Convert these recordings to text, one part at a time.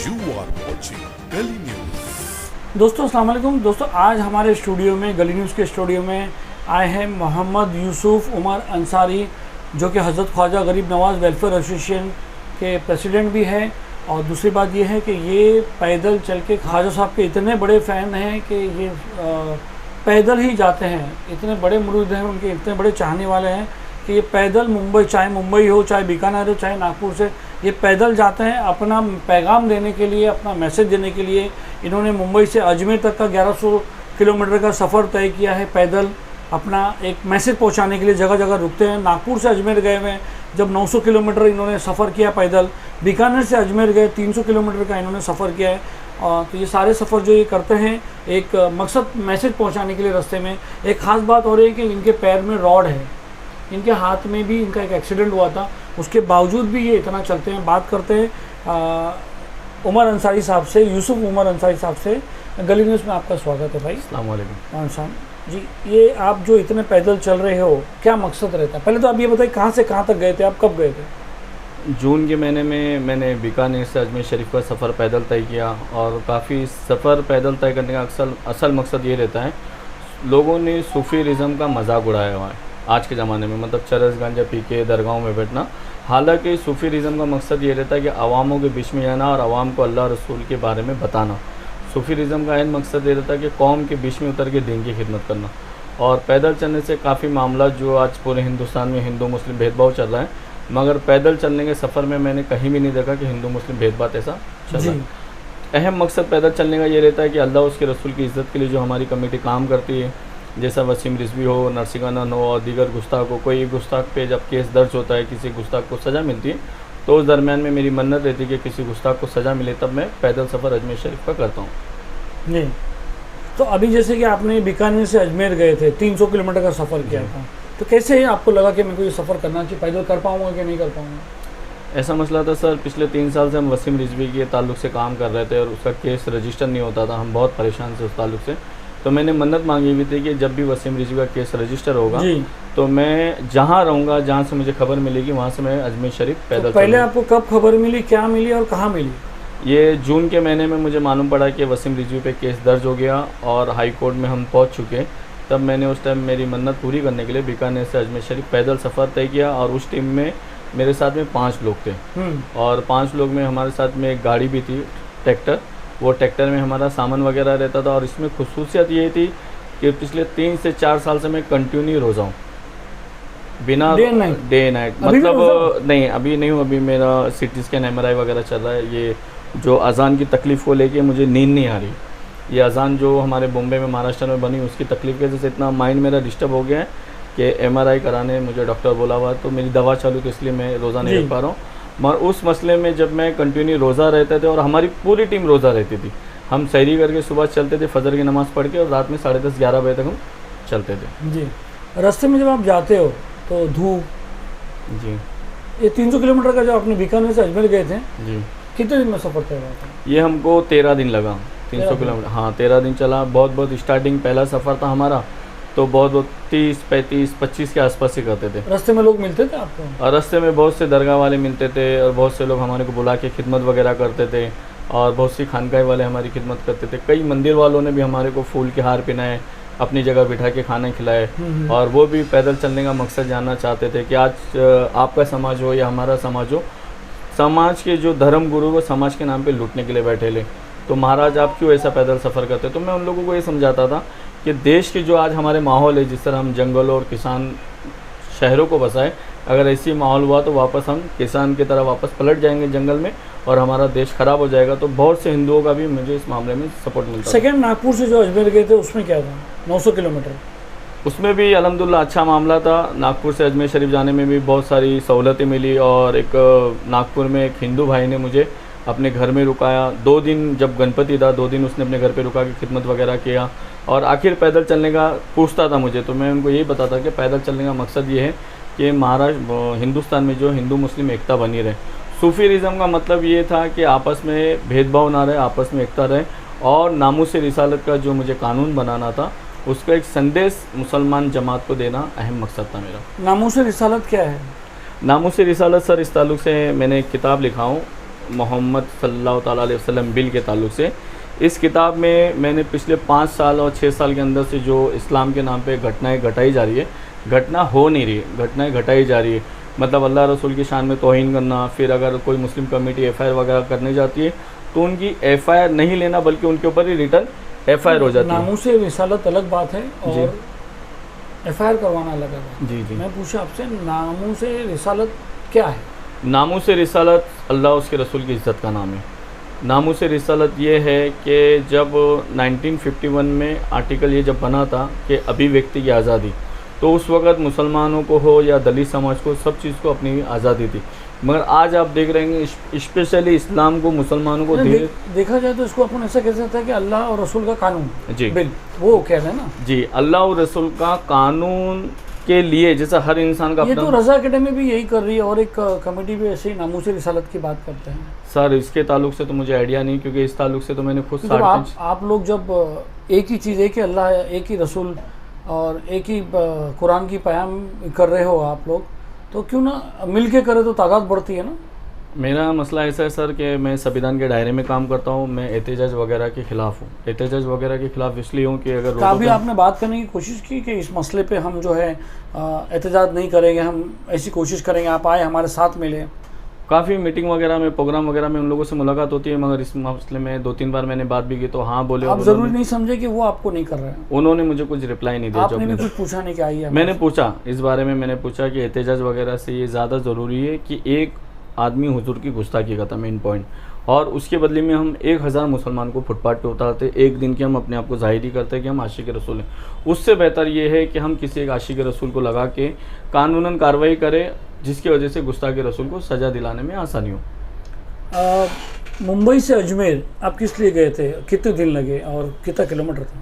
You are watching Gully News। दोस्तों अस्सलाम वालेकुम। दोस्तों आज हमारे स्टूडियो में गली न्यूज़ के स्टूडियो में आए हैं मोहम्मद यूसुफ उमर अंसारी, जो कि हज़रत ख्वाजा गरीब नवाज़ वेलफेयर एसोसिएशन के प्रेसिडेंट भी हैं। और दूसरी बात ये है कि ये पैदल चल के ख्वाजा साहब के इतने बड़े फ़ैन हैं कि ये पैदल ही जाते हैं। इतने बड़े मुरीद हैं उनके, इतने बड़े चाहने वाले हैं कि ये पैदल मुंबई, चाहे मुंबई हो, चाहे बीकानेर हो, चाहे नागपुर से, ये पैदल जाते हैं अपना पैगाम देने के लिए, अपना मैसेज देने के लिए। इन्होंने मुंबई से अजमेर तक का 1100 किलोमीटर का सफ़र तय किया है पैदल, अपना एक मैसेज पहुंचाने के लिए जगह जगह रुकते हैं। नागपुर से अजमेर गए हुए हैं, जब 900 किलोमीटर इन्होंने सफ़र किया पैदल। बीकानेर से अजमेर गए, 300 किलोमीटर का इन्होंने सफ़र किया है। और तो ये सारे सफ़र जो ये करते हैं एक मकसद, मैसेज पहुँचाने के लिए रास्ते में। एक ख़ास बात हो रही है कि इनके पैर में रॉड है, इनके हाथ में भी इनका एक एक्सीडेंट हुआ था, उसके बावजूद भी ये इतना चलते हैं। बात करते हैं उमर अंसारी साहब से, यूसुफ उमर अंसारी साहब से। गली न्यूज़ में आपका स्वागत है भाई। अस्सलाम वालेकुम। जी, ये आप जो इतने पैदल चल रहे हो, क्या मकसद रहता है? पहले तो आप ये बताइए कहाँ से कहाँ तक गए थे, आप कब गए थे? जून के महीने में मैंने बीकानेर से अजमेर शरीफ का सफ़र पैदल तय किया। और काफ़ी सफ़र पैदल तय करने का असल मकसद ये रहता है, लोगों ने सूफीज़म का मजाक उड़ाया हुआ है आज के ज़माने में, मतलब चरस गांजा पी के दरगाहों में बैठना। हालांकि सूफीज़म का मकसद ये रहता है कि अवामों के बीच में जाना और अवाम को अल्लाह रसूल के बारे में बताना। सूफीज़म का अहम मकसद ये रहता है कि कौम के बीच में उतर के दीन की खिदमत करना। और पैदल चलने से काफ़ी मामला जो आज पूरे हिंदुस्तान में हिंदू मुस्लिम भेदभाव चल रहा है, मगर पैदल चलने के सफ़र में मैंने कहीं भी नहीं देखा कि हिंदू मुस्लिम भेदभाव ऐसा चल रहा है। अहम मकसद पैदल चलने का ये रहता है कि अल्लाह उसके रसूल की इज़्ज़त के लिए जो हमारी कमेटी काम करती है, जैसा वसीम रिजवी हो, नरसिंगानंद हो और दीगर गुस्ताख हो, कोई गुस्ताख पे जब केस दर्ज होता है, किसी गुस्ताख को सज़ा मिलती है, तो उस दरमियान में मेरी मन्नत रहती है कि किसी गुस्ताख को सज़ा मिले, तब मैं पैदल सफ़र अजमेर शरीफ का करता हूँ। नहीं, तो अभी जैसे कि आपने बीकानेर से अजमेर गए थे, 300 किलोमीटर का सफ़र किया था, तो कैसे आपको लगा कि मेरे को ये सफ़र करना चाहिए, पैदल कर पाऊँगा कि नहीं कर पाऊँगा? ऐसा मसला था सर, पिछले 3 साल से हम वसीम रिजवी के ताल्लुक़ से काम कर रहे थे और उसका केस रजिस्टर नहीं होता था। हम बहुत परेशान थे उस ताल्लुक़ से। तो मैंने मन्नत मांगी हुई थी कि जब भी वसीम रिजवी का केस रजिस्टर होगा तो मैं जहाँ रहूँगा, जहाँ से मुझे खबर मिलेगी, वहाँ से मैं अजमेर शरीफ पैदल तो पहले आपको कब खबर मिली, क्या मिली और कहाँ मिली? ये जून के महीने में मुझे मालूम पड़ा कि वसीम रिजवी पे केस दर्ज हो गया और हाई कोर्ट में हम पहुँच चुके। तब मैंने उस टाइम मेरी मन्नत पूरी करने के लिए बीकानेर से अजमेर शरीफ पैदल सफ़र तय किया। और उस टीम में मेरे साथ में 5 लोग थे और 5 लोग में हमारे साथ में एक गाड़ी भी थी, ट्रैक्टर। वो ट्रैक्टर में हमारा सामान वगैरह रहता था। और इसमें खुसूसियत ये थी कि पिछले 3 से 4 साल से मैं कंटिन्यू रोज़ा हूँ, बिना डे नाइट। मतलब नहीं, अभी नहीं हूँ, अभी मेरा CT स्कैन MRI वगैरह चल रहा है। ये जो अजान की तकलीफ़ को लेके मुझे नींद नहीं आ रही, ये अजान जो हमारे बॉम्बे में, महाराष्ट्र में बनी, उसकी तकलीफ़ की वजह से इतना माइंड मेरा डिस्टर्ब हो गया है कि MRI कराने मुझे डॉक्टर बोला हुआ, तो मेरी दवा चालू, तो इसलिए मैं रोज़ा नहीं रख पा रहा हूँ। मगर उस मसले में जब मैं कंटिन्यू रोज़ा रहते थे और हमारी पूरी टीम रोज़ा रहती थी, हम सहरी करके सुबह चलते थे फजर की नमाज़ पढ़ के, और रात में 10:30-11 बजे तक हम चलते थे। जी, रास्ते में जब आप जाते हो तो धूप, जी, ये 300 किलोमीटर का जो आपने बीकानेर से अजमेर गए थे, जी, कितने दिन में सफ़र तय हुआ था? ये हमको 13 दिन लगा। 300 किलोमीटर, हाँ 13 दिन चला। बहुत स्टार्टिंग पहला सफ़र था हमारा, तो बहुत 30, 35, 25 के आसपास ही करते थे। रास्ते में लोग मिलते थे आपको? और रास्ते में बहुत से दरगाह वाले मिलते थे और बहुत से लोग हमारे को बुला के खिदमत वगैरह करते थे। और बहुत सी खानकाह वाले हमारी खिदमत करते थे। कई मंदिर वालों ने भी हमारे को फूल के हार पहनाए, अपनी जगह बिठा के खाना खिलाए। और वो भी पैदल चलने का मकसद जानना चाहते थे कि आज आपका समाज हो या हमारा समाज हो, समाज के जो धर्म गुरु वो समाज के नाम पे लूटने के लिए बैठे ले, तो महाराज आप क्यों ऐसा पैदल सफ़र करते? तो मैं उन लोगों को ये समझाता था कि देश के जो आज हमारे माहौल है, जिस तरह हम जंगलों और किसान शहरों को बसाए, अगर ऐसी माहौल हुआ तो वापस हम किसान की तरह वापस पलट जाएंगे जंगल में और हमारा देश ख़राब हो जाएगा। तो बहुत से हिंदुओं का भी मुझे इस मामले में सपोर्ट मिलता है। सेकेंड नागपुर से जो अजमेर गए थे उसमें क्या था? 900 किलोमीटर, उसमें भी अल्हम्दुलिल्लाह अच्छा मामला था। नागपुर से अजमेर शरीफ जाने में भी बहुत सारी सहूलतें मिली। और एक नागपुर में एक हिंदू भाई ने मुझे अपने घर में रुकाया 2 दिन, जब गणपति था 2 दिन उसने अपने घर पे रुका के खिदमत वगैरह किया। और आखिर पैदल चलने का पूछता था मुझे, तो मैं उनको यही बताता कि पैदल चलने का मकसद ये है कि महाराष्ट्र हिंदुस्तान में जो हिंदू मुस्लिम एकता बनी रहे। सूफीज़म का मतलब ये था कि आपस में भेदभाव ना रहे, आपस में एकता रहे। और नामूस रिसालत का जो मुझे कानून बनाना था, उसका एक संदेश मुसलमान जमात को देना अहम मकसद था मेरा। नामूस रिसालत क्या है? नामूस रिसालत सर, इस ताल्लुक़ से मैंने एक किताब लिखा हूँ, मोहम्मद सल्लल्लाहु ताला अलैहि वसल्लम बिल के ताल्लुक से। इस किताब में मैंने पिछले 5 साल और 6 साल के अंदर से जो इस्लाम के नाम पे घटनाएं घटाई जा रही है, घटना हो नहीं रही, घटनाएं घटाई जा रही है। मतलब अल्लाह रसूल की शान में तौहीन करना, फिर अगर कोई मुस्लिम कमेटी FIR वगैरह करने जाती है तो उनकी FIR नहीं लेना बल्कि उनके ऊपर ही रिटर्न FIR हो जाती है। नामूस रिसालत अलग बात है और FIR करवाना अलग है। जी जी। मैं पूछा आपसे, नामूस रिसालत क्या है? नामूस रिसालत अल्लाह उसके रसूल की इज़्ज़त का नाम है। नामूस रिसालत ये है कि जब 1951 में आर्टिकल ये जब बना था कि अभिव्यक्ति की आज़ादी, तो उस वक़्त मुसलमानों को हो या दलित समाज को, सब चीज़ को अपनी आज़ादी थी। मगर आज आप देख रहे हैं स्पेशली इस्लाम को, मुसलमानों को देखा जाए तो इसको अपन ऐसा कह सकते हैं कि अल्लाह और रसूल का कानून, जी बिल, वो कह रहे हैं ना जी, अल्लाह और रसूल का कानून के लिए जैसा हर इंसान का ये अपना। तो रज़ा अकेडमी भी यही कर रही है और एक कमेटी भी ऐसे ही नामूस रिसालत की बात करते हैं। सर इसके ताल्लुक से तो मुझे आइडिया नहीं, क्योंकि इस ताल्लुक से तो मैंने खुद जब आप लोग जब एक ही चीज़, एक ही अल्लाह, एक ही रसूल और एक ही कुरान की प्याम कर रहे हो आप लोग, तो क्यों ना मिल के करे तो तादाद बढ़ती है ना। मेरा मसला ऐसा है सर कि मैं संविधान के दायरे में काम करता हूँ। मैं एहतजाज वगैरह के ख़िलाफ़ हूँ। एहतजाज वगैरह के ख़िलाफ़ इसलिए हूँ कि अगर काफ़ी आपने बात करने की कोशिश की कि इस मसले पे हम जो है एहतजाज नहीं करेंगे, हम ऐसी कोशिश करेंगे, आप आए हमारे साथ मिले। काफ़ी मीटिंग वगैरह में, प्रोग्राम वगैरह में उन लोगों से मुलाकात होती है, मगर इस मसले में 2-3 बार मैंने बात भी की तो हाँ बोले। आप ज़रूरी नहीं समझे कि वो आपको नहीं कर रहे हैं? उन्होंने मुझे कुछ रिप्लाई नहीं दिया। आपने भी कुछ पूछा नहीं कि आइए? मैंने पूछा, इस बारे में मैंने पूछा कि एहतजाज वगैरह से ये ज़्यादा ज़रूरी है कि एक आदमी हुजूर की गुस्ताखी करता, मेन पॉइंट, और उसके बदले में हम 1000 मुसलमान को फुटपाथ पे उतारते, एक दिन के हम अपने आप को ज़ाहिर करते हैं कि हम आशिक रसूल हैं। उससे बेहतर ये है कि हम किसी एक आशिक रसूल को लगा के कानूनन कार्रवाई करें, जिसकी वजह से गुस्ताखी रसूल को सज़ा दिलाने में आसानी हो। मुंबई से अजमेर आप किस लिए गए थे? कितने दिन लगे और कितना किलोमीटर था?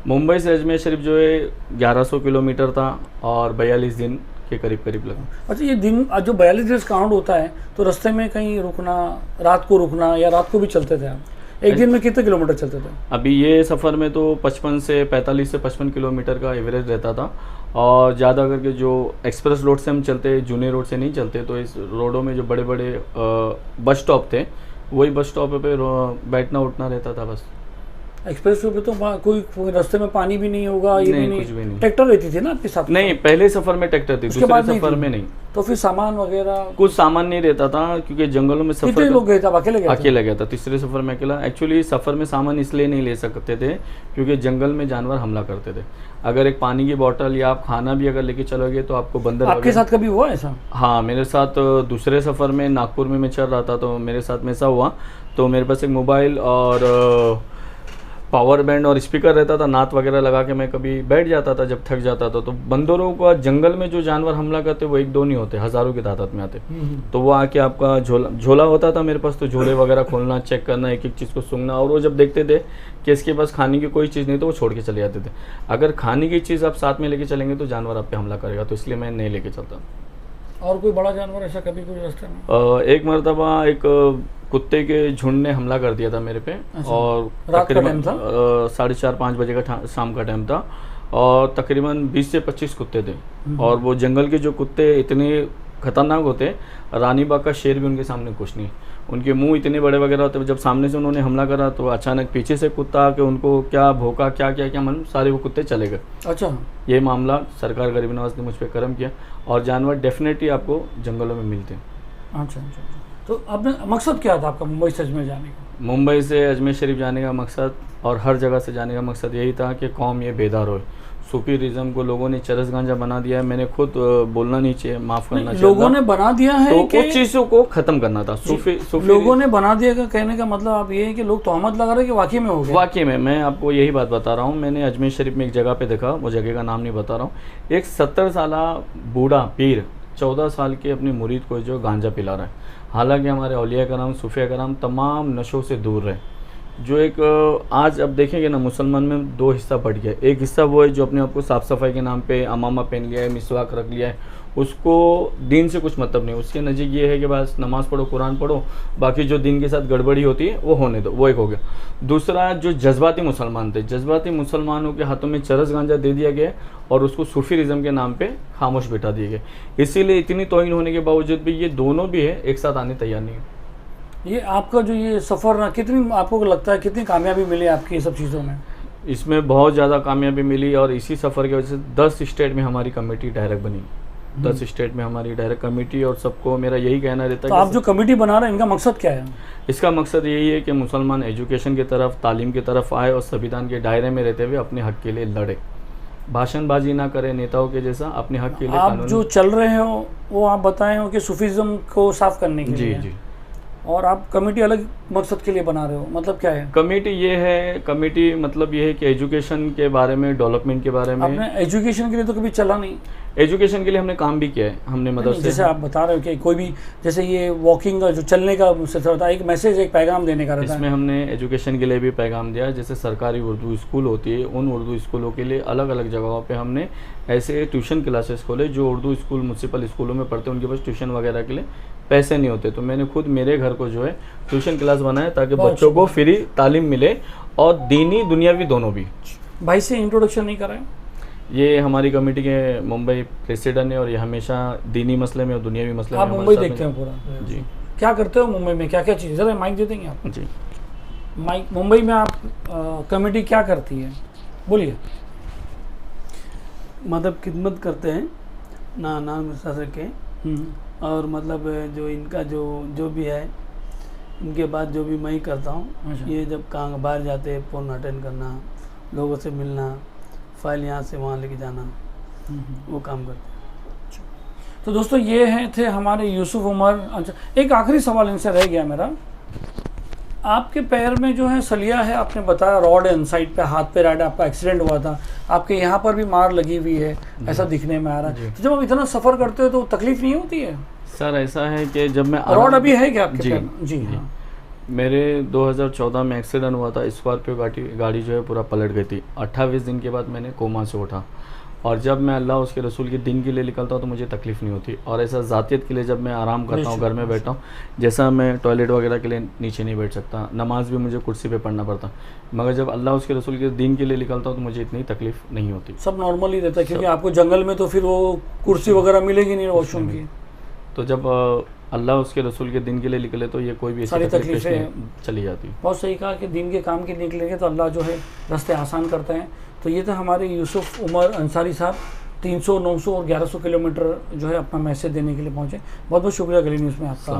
मुंबई से अजमेर शरीफ जो है 1100 किलोमीटर था और 42 दिन के करीब लगा। अच्छा, ये दिन जो 42 दिन काउंट होता है तो रास्ते में कहीं रुकना, रात को रुकना, या रात को भी चलते थे आप? एक दिन में कितने किलोमीटर चलते थे? अभी ये सफ़र में तो 45 से 55 किलोमीटर का एवरेज रहता था, और ज़्यादा करके जो एक्सप्रेस रोड से हम चलते, जूनियर रोड से नहीं चलते, तो इस रोडों में जो बड़े बड़े बस स्टॉप थे, वही बस स्टॉप पे बैठना उठना रहता था बस। एक्सप्रेस वे पे तो कोई रास्ते में पानी भी नहीं होगा, ये नहीं, भी कुछ भी नहीं। ट्रैक्टर रहती थी ना आपके साथ? नहीं, पहले सफ़र में ट्रैक्टर थी, दूसरे सफ़र में नहीं। तो फिर सामान वगैरह? कुछ सामान नहीं रहता था, क्योंकि जंगलों में सफ़र। कितने लोग गए थे? अकेले गए थे? अकेला गया था, तीसरे सफ़र में अकेला। एक्चुअली सफ़र में सामान इसलिए नहीं ले सकते थे क्योंकि जंगल में जानवर हमला करते थे। अगर एक पानी की बोतल या आप खाना भी अगर लेके चलोगे तो आपको बंदर। आपके साथ कभी हुआ ऐसा? हाँ, मेरे साथ दूसरे सफ़र में नागपुर में मैं चल रहा था, तो मेरे साथ में ऐसा हुआ। तो मेरे पास एक मोबाइल और पावर बैंड और स्पीकर रहता था, नात वगैरह लगा के मैं कभी बैठ जाता था जब थक जाता था। तो बंदरों का जंगल में जो जानवर हमला करते वो 1-2 नहीं होते, हज़ारों की तादाद में आते। तो वो आके आपका झोला होता था मेरे पास, तो झोले वगैरह खोलना, चेक करना, एक एक चीज़ को सूंघना, और वो जब देखते थे कि इसके पास खाने की कोई चीज़ नहीं तो वो छोड़ के चले जाते थे। अगर खाने की चीज़ आप साथ में लेके चलेंगे तो जानवर आप पे हमला करेगा, तो इसलिए मैं नहीं लेके चलता। और कोई बड़ा जानवर ऐसा कभी कोई रास्ते में? एक मरतबा एक कुत्ते के झुंड ने हमला कर दिया था मेरे पे। और रात का टाइम था? 4:30-5 बजे का शाम का टाइम था, और तकरीबन 20 से 25 कुत्ते थे। और वो जंगल के जो कुत्ते इतने खतरनाक होते, रानी बाग का शेर भी उनके सामने कुछ नहीं। उनके मुंह इतने बड़े वगैरह होते, जब सामने से उन्होंने हमला करा तो अचानक पीछे से कुत्ता आके उनको क्या भौंका, क्या मन सारे वो कुत्ते चले गए। अच्छा, ये मामला सरकार गरीब नवाज ने मुझ पर करम किया, और जानवर डेफिनेटली आपको जंगलों में मिलते हैं। अच्छा, तो आपने मकसद क्या था आपका मुंबई से अजमेर जाने का? मुंबई से अजमेर शरीफ जाने का मकसद और हर जगह से जाने का मकसद यही था कि कौम ये बेदार हो। सूफीरिज्म को लोगों ने चरस गांजा बना दिया है। मैंने खुद बोलना नहीं चाहिए, माफ़ करना चाहिए। लोगों ने बना दिया है तो कुछ चीज़ों को ख़त्म करना था। सूफी लोगों ने बना दिया का कहने का मतलब आप ये है कि लोग तोहमत लगा रहे हैं कि वाकई में हो गया? वाकई में मैं आपको यही बात बता रहा हूँ। मैंने अजमेर शरीफ में एक जगह पे देखा, वो जगह का नाम नहीं बता रहा हूँ। एक 70 साल बूढ़ा पीर 14 साल के अपने मुरीद को जो गांजा पिला रहा है। हालांकि हमारे औलिया कराम, सूफिया कराम तमाम नशों से दूर रहे। जो एक आज अब देखेंगे ना, मुसलमान में 2 हिस्सा बढ़ गया। एक हिस्सा वो है जो अपने आप को साफ़ सफाई के नाम पे अमामा पहन लिया है, मिसवाक रख लिया है, उसको दीन से कुछ मतलब नहीं। उसके नज़दीक ये है कि बस नमाज़ पढ़ो, कुरान पढ़ो, बाकी जो दीन के साथ गड़बड़ी होती है वो होने दो, वो एक हो गया। दूसरा जो जज्बाती मुसलमान थे, जज्बाती मुसलमानों के हाथों में चरस गांजा दे दिया गया और उसको सूफीरिज्म के नाम पे खामोश बैठा दिए गए। इसीलिए इतनी तौहीन होने के बावजूद भी ये दोनों भी है एक साथ आने तैयार नहीं है। ये आपका जो ये सफ़र ना कितनी आपको लगता है कितनी कामयाबी मिली आपकी ये सब चीज़ों में? इसमें बहुत ज़्यादा कामयाबी मिली और इसी सफ़र की वजह से 10 स्टेट में हमारी कमेटी डायरेक्ट बनी। 10 स्टेट में हमारी डायरेक्ट कमेटी, और सबको मेरा यही कहना रहता तो है आप जो कमेटी बना रहे हैं इनका मकसद क्या है? इसका मकसद यही है कि मुसलमान एजुकेशन की तरफ, तालीम की तरफ आए और संविधान के दायरे में रहते हुए अपने हक के लिए लड़े, भाषणबाजी ना करें नेताओं के जैसा, अपने हक के लिए आप कानूनी। जो चल रहे हो वो आप बताएं हो कि सूफीज़म को साफ करने के जी लिए, जी। और आप कमेटी अलग मकसद के लिए बना रहे हो, मतलब क्या है? कमेटी ये है, कमेटी मतलब ये है कि एजुकेशन के बारे में, डेवलपमेंट के बारे में। आपने एजुकेशन के लिए तो कभी चला नहीं? एजुकेशन के लिए हमने काम भी किया है, हमने नहीं, मदरसे। जैसे आप बता रहे हो कि कोई भी जैसे ये वॉकिंग का जो चलने का सिलसिला होता है, एक मैसेज एक पैगाम देने का रहता इसमें है। हमने एजुकेशन के लिए भी पैगाम दिया। जैसे सरकारी उर्दू स्कूल होती है, उन उर्दू स्कूलों के लिए अलग अलग जगहों पे हमने ऐसे ट्यूशन क्लासेस खोले। जो उर्दू स्कूल म्यूनसिपल स्कूलों में पढ़ते हैं उनके पास ट्यूशन वगैरह के लिए पैसे नहीं होते, तो मैंने खुद मेरे घर को जो है ट्यूशन क्लास बनाया ताकि बहुत बच्चों को फ्री तालीम मिले, और दीनी दुनियावी दोनों भी। भाई से इंट्रोडक्शन नहीं कराएं? ये हमारी कमेटी के मुंबई प्रेसिडेंट है और ये हमेशा दीनी मसले में और दुनियावी मसले में आप हमारे मुंबई साथ देखते हैं पूरा? जी क्या करते हो मुंबई में, क्या क्या चीज़, ज़रा माइक दे देंगे आप? जी। माइक, मुंबई में आप कमेटी क्या करती है, बोलिए। मतलब खिदमत करते हैं ना नाम सर के, और मतलब जो इनका जो भी है, इनके बाद जो भी मैं ही करता हूँ। अच्छा। ये जब कहाँ बाहर जाते हैं, फ़ोन अटेंड करना, लोगों से मिलना, फाइल यहाँ से वहाँ लेके जाना, वो काम करते हैं। तो दोस्तों ये हैं थे हमारे यूसुफ उमर। अच्छा, एक आखिरी सवाल इनसे रह गया मेरा, आपके पैर में जो है सलिया है, आपने बताया रॉड है साइड पे, हाथ पे राइट, आपका एक्सीडेंट हुआ था, आपके यहाँ पर भी मार लगी हुई है, ऐसा दिखने में आ रहा है। तो जब आप इतना सफ़र करते हो तो तकलीफ नहीं होती है? सर ऐसा है कि जब मैं रॉड अभी है क्या आपके जी, पैर में? जी हाँ। मेरे 2014 में एक्सीडेंट हुआ था, स्कॉर्पियो गाड़ी जो है पूरा पलट गई थी। 28 दिन के बाद मैंने कोमा से उठा, और जब मैं अल्लाह उसके रसूल के दिन के लिए निकलता हूँ तो मुझे तकलीफ़ नहीं होती। और ऐसा ज़ातियत के लिए जब मैं आराम करता हूँ, घर में बैठा हूँ, जैसा मैं टॉयलेट वगैरह के लिए नीचे नहीं बैठ सकता, नमाज भी मुझे कुर्सी पे पढ़ना पड़ता, मगर जब अल्लाह उसके रसूल के दिन के लिए निकलता हूँ तो मुझे इतनी तकलीफ़ नहीं होती। सब नॉर्मल ही रहता है, क्योंकि आपको जंगल में तो फिर वो कुर्सी वगैरह मिलेगी नहीं वॉशरूम की। तो जब अल्लाह उसके रसूल के दिन के लिए निकले तो ये कोई भी ऐसी सारी तकलीफ पेश तकलीफें नहीं चली जाती। बहुत सही कहा कि दिन के काम के निकलेंगे तो अल्लाह जो है रास्ते आसान करते हैं। तो ये था हमारे यूसुफ उमर अंसारी साहब, 300, 900 और 1100 किलोमीटर जो है अपना मैसेज देने के लिए पहुँचे। बहुत बहुत शुक्रिया गली न्यूज़ में आपका।